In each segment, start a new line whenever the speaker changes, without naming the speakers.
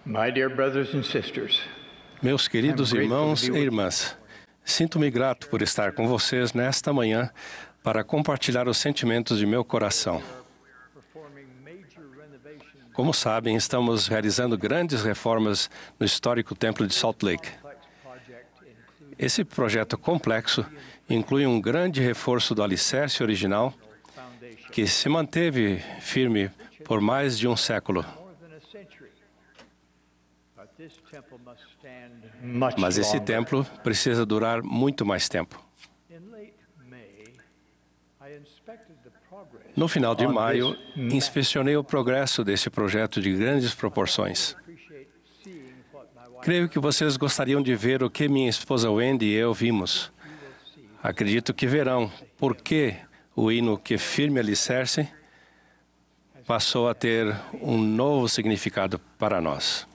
My dear brothers and sisters,
Meus queridos irmãos e irmãs, sinto-me grato por estar com vocês nesta manhã para compartilhar os sentimentos de meu coração. Como sabem, estamos realizando grandes reformas no histórico Templo de Salt Lake. Esse projeto complexo inclui um grande reforço do alicerce original, que se manteve firme por mais de um século. Mas esse templo precisa durar muito mais tempo. No final de maio, inspecionei o progresso desse projeto de grandes proporções. Creio que vocês gostariam de ver o que minha esposa Wendy e eu vimos. Acredito que verão por que o hino "Que firme alicerce" passou a ter um novo significado para nós.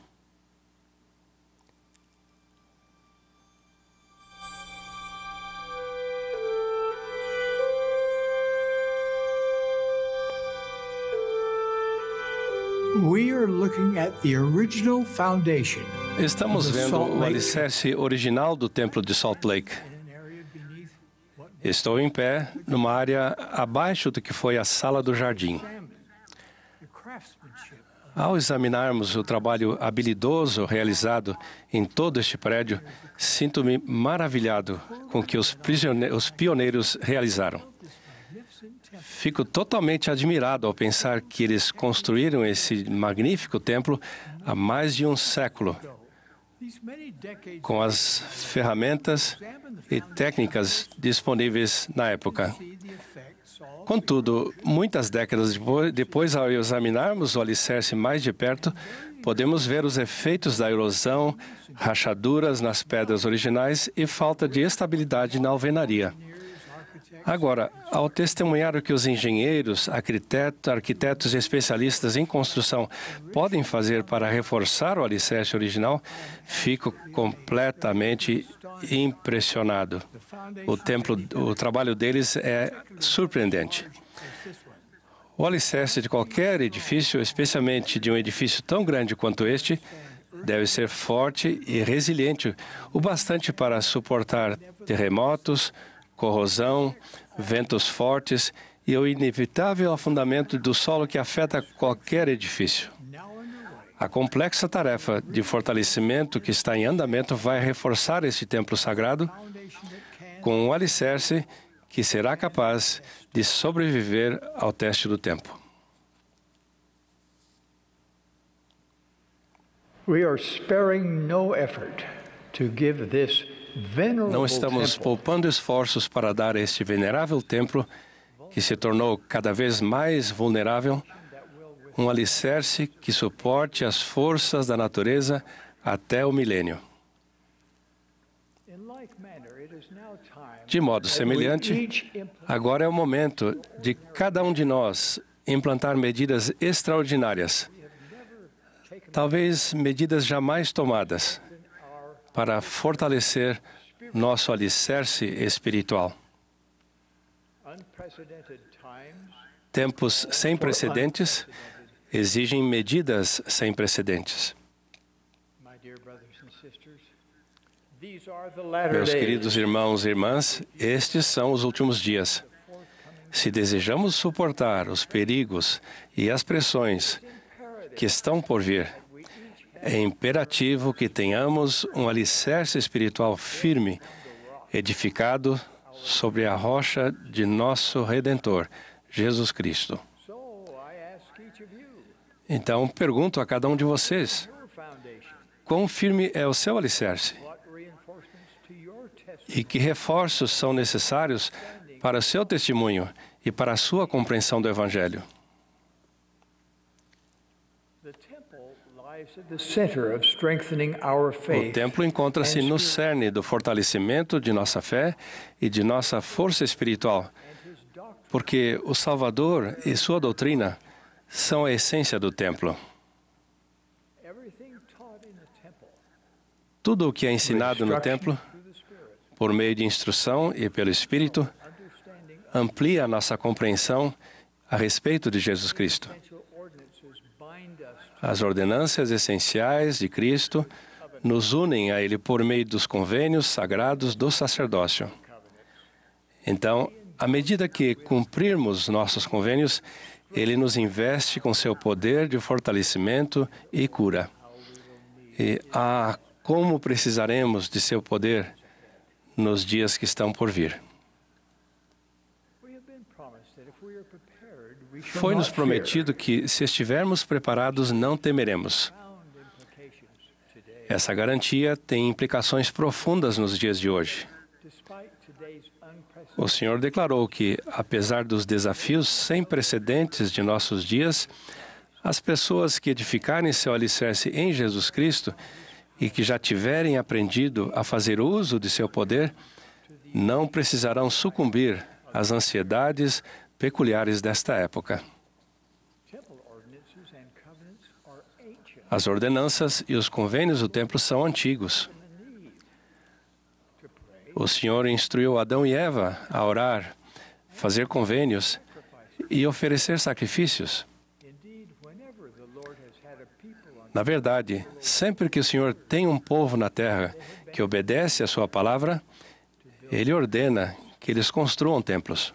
Estamos vendo o alicerce original do Templo de Salt Lake. Estou em pé numa área abaixo do que foi a sala do jardim. Ao examinarmos o trabalho habilidoso realizado em todo este prédio, sinto-me maravilhado com o que os pioneiros realizaram. Fico totalmente admirado ao pensar que eles construíram esse magnífico templo há mais de um século, com as ferramentas e técnicas disponíveis na época. Contudo, muitas décadas depois, ao examinarmos o alicerce mais de perto, podemos ver os efeitos da erosão, rachaduras nas pedras originais e falta de estabilidade na alvenaria. Agora, ao testemunhar o que os engenheiros, arquitetos e especialistas em construção podem fazer para reforçar o alicerce original, fico completamente impressionado. O trabalho deles é surpreendente. O alicerce de qualquer edifício, especialmente de um edifício tão grande quanto este, deve ser forte e resiliente o bastante para suportar terremotos, corrosão, ventos fortes e o inevitável afundamento do solo que afeta qualquer edifício. A complexa tarefa de fortalecimento que está em andamento vai reforçar esse templo sagrado com um alicerce que será capaz de sobreviver ao teste do tempo. Não estamos poupando esforços para dar a este venerável templo, que se tornou cada vez mais vulnerável, um alicerce que suporte as forças da natureza até o milênio. De modo semelhante, agora é o momento de cada um de nós implantar medidas extraordinárias, talvez medidas jamais tomadas, para fortalecer nosso alicerce espiritual. Tempos sem precedentes exigem medidas sem precedentes. Meus queridos irmãos e irmãs, estes são os últimos dias. Se desejamos suportar os perigos e as pressões que estão por vir, é imperativo que tenhamos um alicerce espiritual firme, edificado sobre a rocha de nosso Redentor, Jesus Cristo. Então, pergunto a cada um de vocês, quão firme é o seu alicerce? E que reforços são necessários para o seu testemunho e para a sua compreensão do Evangelho? O templo encontra-se no cerne do fortalecimento de nossa fé e de nossa força espiritual, porque o Salvador e sua doutrina são a essência do templo. Tudo o que é ensinado no templo, por meio de instrução e pelo Espírito, amplia a nossa compreensão a respeito de Jesus Cristo. As ordenanças essenciais de Cristo nos unem a Ele por meio dos convênios sagrados do sacerdócio. Então, à medida que cumprirmos nossos convênios, Ele nos investe com seu poder de fortalecimento e cura. E como precisaremos de seu poder nos dias que estão por vir. Foi-nos prometido que, se estivermos preparados, não temeremos. Essa garantia tem implicações profundas nos dias de hoje. O Senhor declarou que, apesar dos desafios sem precedentes de nossos dias, as pessoas que edificarem seu alicerce em Jesus Cristo e que já tiverem aprendido a fazer uso de seu poder, não precisarão sucumbir às ansiedades peculiares desta época. As ordenanças e os convênios do templo são antigos. O Senhor instruiu Adão e Eva a orar, fazer convênios e oferecer sacrifícios. Na verdade, sempre que o Senhor tem um povo na terra que obedece à sua palavra, Ele ordena que eles construam templos.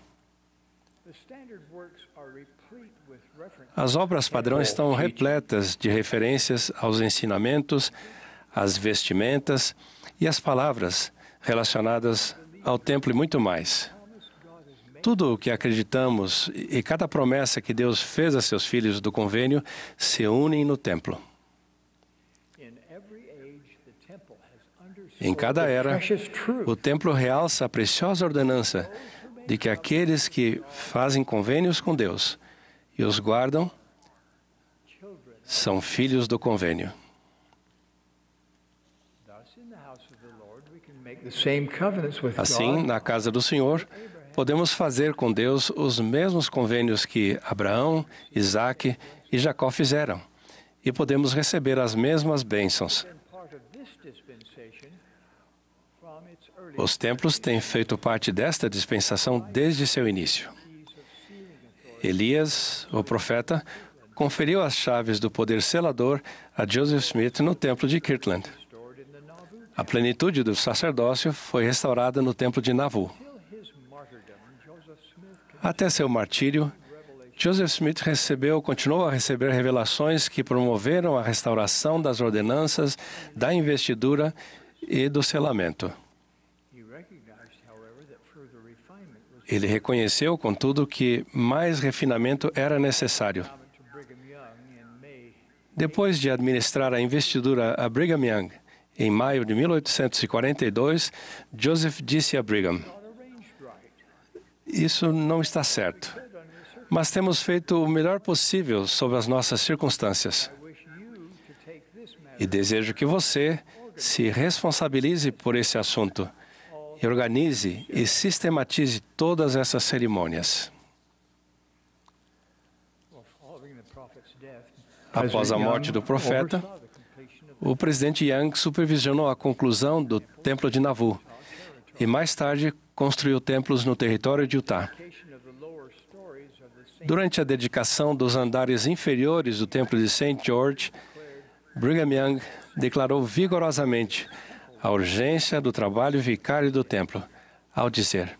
As obras padrão estão repletas de referências aos ensinamentos, às vestimentas e às palavras relacionadas ao templo e muito mais. Tudo o que acreditamos e cada promessa que Deus fez a seus filhos do convênio se unem no templo. Em cada era, o templo realça a preciosa ordenança de que aqueles que fazem convênios com Deus e os guardam são filhos do convênio. Assim, na casa do Senhor, podemos fazer com Deus os mesmos convênios que Abraão, Isaque e Jacó fizeram, e podemos receber as mesmas bênçãos. Os templos têm feito parte desta dispensação desde seu início. Elias, o profeta, conferiu as chaves do poder selador a Joseph Smith no templo de Kirtland. A plenitude do sacerdócio foi restaurada no templo de Nauvoo. Até seu martírio, Joseph Smith continuou a receber revelações que promoveram a restauração das ordenanças, da investidura e do selamento. Ele reconheceu, contudo, que mais refinamento era necessário. Depois de administrar a investidura a Brigham Young, em maio de 1842, Joseph disse a Brigham: "Isso não está certo, mas temos feito o melhor possível sob as nossas circunstâncias. E desejo que você se responsabilize por esse assunto e organize e sistematize todas essas cerimônias." Após a morte do profeta, o presidente Young supervisionou a conclusão do Templo de Nauvoo e, mais tarde, construiu templos no território de Utah. Durante a dedicação dos andares inferiores do Templo de St. George, Brigham Young declarou vigorosamente a urgência do trabalho vicário do templo, ao dizer: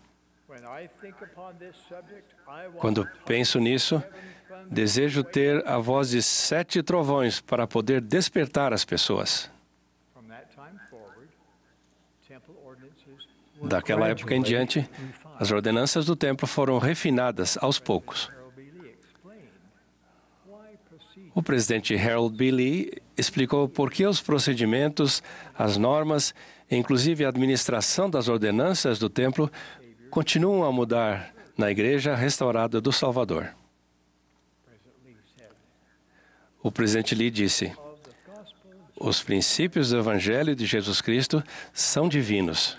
"Quando penso nisso, desejo ter a voz de 7 trovões para poder despertar as pessoas." Daquela época em diante, as ordenanças do templo foram refinadas aos poucos. O presidente Harold B. Lee explicou por que os procedimentos, as normas, inclusive a administração das ordenanças do templo, continuam a mudar na Igreja Restaurada do Salvador. O presidente Lee disse: "Os princípios do Evangelho de Jesus Cristo são divinos.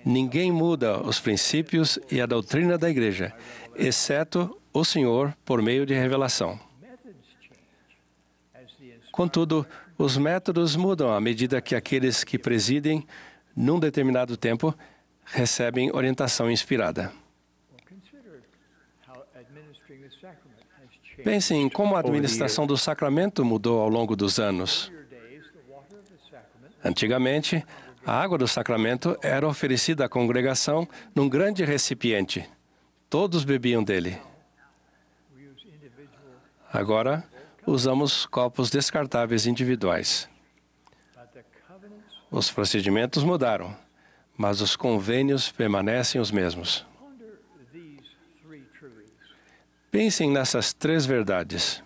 Ninguém muda os princípios e a doutrina da Igreja, exceto o Senhor por meio de revelação. Contudo, os métodos mudam à medida que aqueles que presidem, num determinado tempo, recebem orientação inspirada." Pensem em como a administração do sacramento mudou ao longo dos anos. Antigamente, a água do sacramento era oferecida à congregação num grande recipiente. Todos bebiam dele. Agora, usamos copos descartáveis individuais. Os procedimentos mudaram, mas os convênios permanecem os mesmos. Pensem nessas três verdades.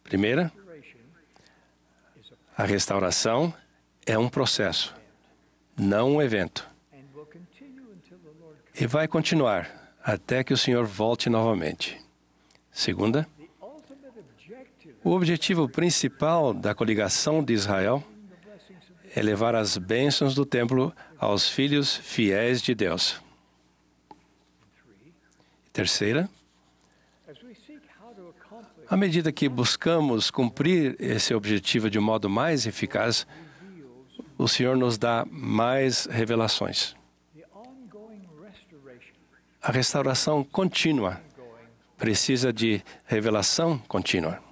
Primeira, a restauração é um processo, não um evento. E vai continuar até que o Senhor volte novamente. Segunda, o objetivo principal da coligação de Israel é levar as bênçãos do templo aos filhos fiéis de Deus. Terceira, à medida que buscamos cumprir esse objetivo de um modo mais eficaz, o Senhor nos dá mais revelações. A restauração contínua precisa de revelação contínua.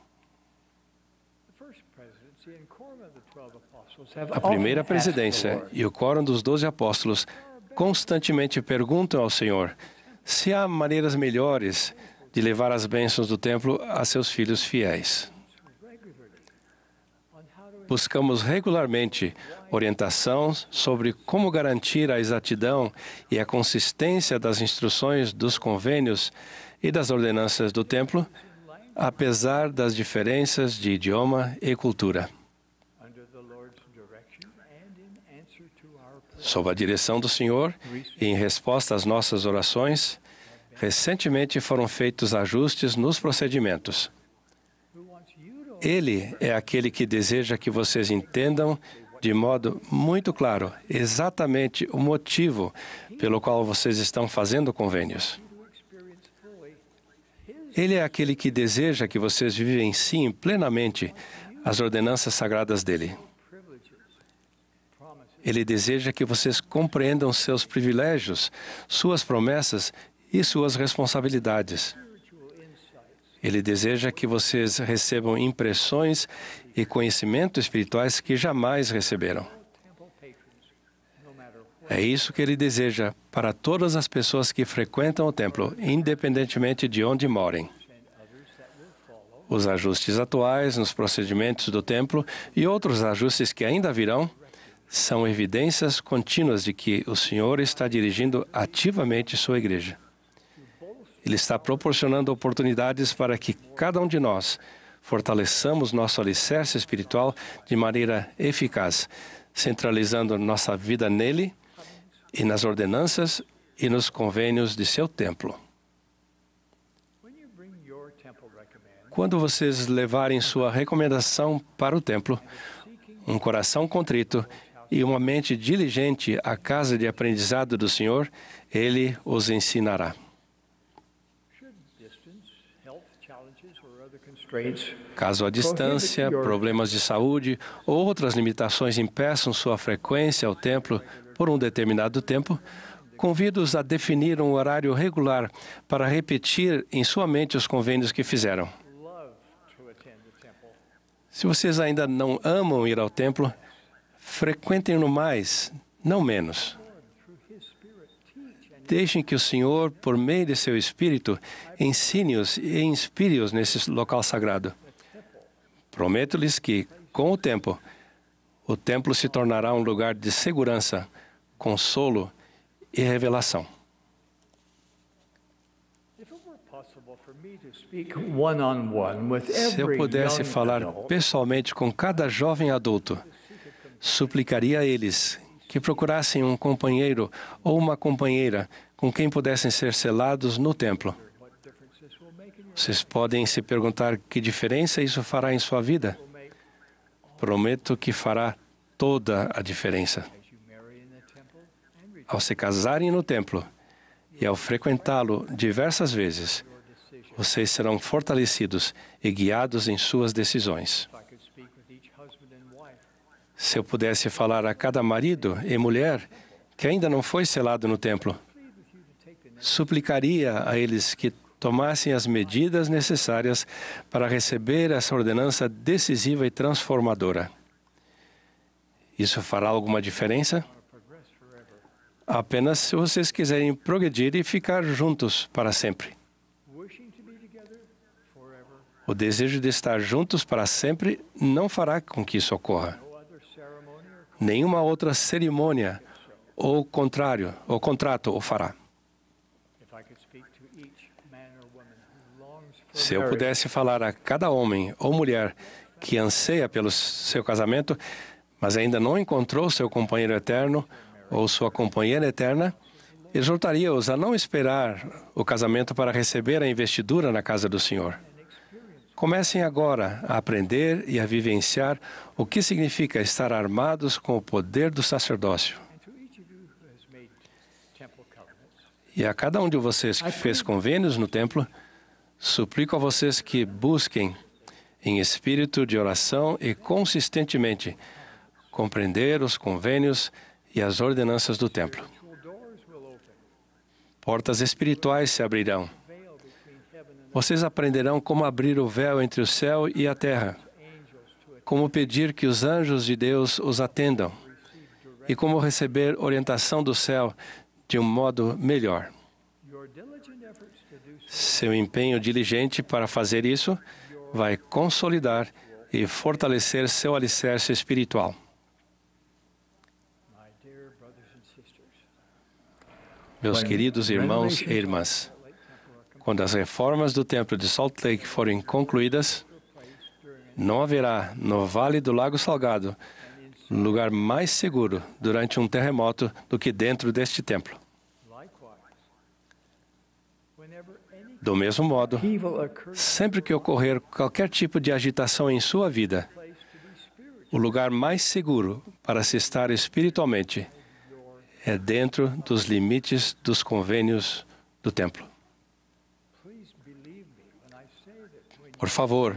A primeira presidência e o quórum dos 12 apóstolos constantemente perguntam ao Senhor se há maneiras melhores de levar as bênçãos do templo a seus filhos fiéis. Buscamos regularmente orientação sobre como garantir a exatidão e a consistência das instruções dos convênios e das ordenanças do templo, apesar das diferenças de idioma e cultura. Sob a direção do Senhor e em resposta às nossas orações, recentemente foram feitos ajustes nos procedimentos. Ele é aquele que deseja que vocês entendam de modo muito claro exatamente o motivo pelo qual vocês estão fazendo convênios. Ele é aquele que deseja que vocês vivenciem plenamente as ordenanças sagradas dele. Ele deseja que vocês compreendam seus privilégios, suas promessas e suas responsabilidades. Ele deseja que vocês recebam impressões e conhecimento espirituais que jamais receberam. É isso que ele deseja para todas as pessoas que frequentam o templo, independentemente de onde morem. Os ajustes atuais nos procedimentos do templo e outros ajustes que ainda virão são evidências contínuas de que o Senhor está dirigindo ativamente sua igreja. Ele está proporcionando oportunidades para que cada um de nós fortaleçamos nosso alicerce espiritual de maneira eficaz, centralizando nossa vida nele e nas ordenanças e nos convênios de seu templo. Quando vocês levarem sua recomendação para o templo, um coração contrito e uma mente diligente à casa de aprendizado do Senhor, Ele os ensinará. Caso a distância, problemas de saúde ou outras limitações impeçam sua frequência ao templo por um determinado tempo, convido-os a definir um horário regular para repetir em sua mente os convênios que fizeram. Se vocês ainda não amam ir ao templo, frequentem-no mais, não menos. Deixem que o Senhor, por meio de seu Espírito, ensine-os e inspire-os nesse local sagrado. Prometo-lhes que, com o templo se tornará um lugar de segurança, consolo e revelação. Se eu pudesse falar pessoalmente com cada jovem adulto, suplicaria a eles que procurassem um companheiro ou uma companheira com quem pudessem ser selados no templo. Vocês podem se perguntar que diferença isso fará em sua vida. Prometo que fará toda a diferença. Ao se casarem no templo e ao frequentá-lo diversas vezes, vocês serão fortalecidos e guiados em suas decisões. Se eu pudesse falar a cada marido e mulher que ainda não foi selado no templo, suplicaria a eles que tomassem as medidas necessárias para receber essa ordenança decisiva e transformadora. Isso fará alguma diferença? Apenas se vocês quiserem progredir e ficar juntos para sempre. O desejo de estar juntos para sempre não fará com que isso ocorra. Nenhuma outra cerimônia ou contrato o fará. Se eu pudesse falar a cada homem ou mulher que anseia pelo seu casamento, mas ainda não encontrou seu companheiro eterno ou sua companheira eterna, exortaria-os a não esperar o casamento para receber a investidura na casa do Senhor. Comecem agora a aprender e a vivenciar o que significa estar armados com o poder do sacerdócio. E a cada um de vocês que fez convênios no templo, suplico a vocês que busquem, em espírito de oração e consistentemente, compreender os convênios e as ordenanças do templo. Portas espirituais se abrirão. Vocês aprenderão como abrir o véu entre o céu e a terra, como pedir que os anjos de Deus os atendam e como receber orientação do céu de um modo melhor. Seu empenho diligente para fazer isso vai consolidar e fortalecer seu alicerce espiritual. Meus queridos irmãos e irmãs, quando as reformas do Templo de Salt Lake forem concluídas, não haverá no Vale do Lago Salgado lugar mais seguro durante um terremoto do que dentro deste templo. Do mesmo modo, sempre que ocorrer qualquer tipo de agitação em sua vida, o lugar mais seguro para se estar espiritualmente é dentro dos limites dos convênios do templo. Por favor,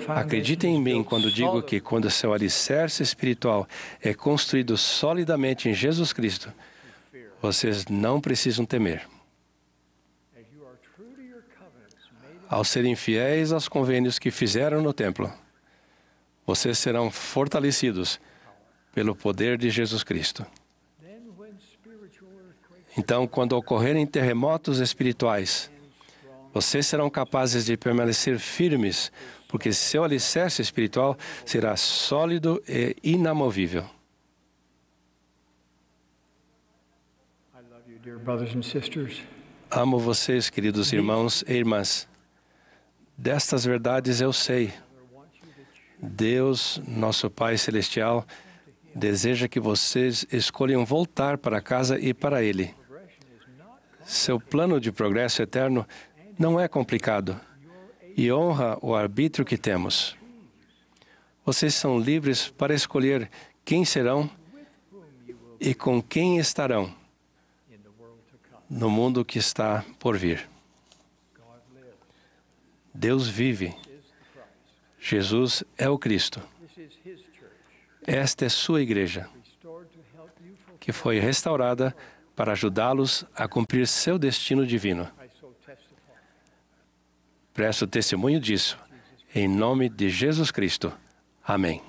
acreditem em mim quando digo que quando seu alicerce espiritual é construído solidamente em Jesus Cristo, vocês não precisam temer. Ao serem fiéis aos convênios que fizeram no templo, vocês serão fortalecidos pelo poder de Jesus Cristo. Então, quando ocorrerem terremotos espirituais, vocês serão capazes de permanecer firmes, porque seu alicerce espiritual será sólido e inamovível. Amo vocês, queridos irmãos e irmãs. Destas verdades eu sei. Deus, nosso Pai Celestial, deseja que vocês escolham voltar para casa e para Ele. Seu plano de progresso eterno não é complicado e honra o arbítrio que temos. Vocês são livres para escolher quem serão e com quem estarão no mundo que está por vir. Deus vive. Jesus é o Cristo. Esta é sua igreja, que foi restaurada para ajudá-los a cumprir seu destino divino. Presto testemunho disso, em nome de Jesus Cristo. Amém.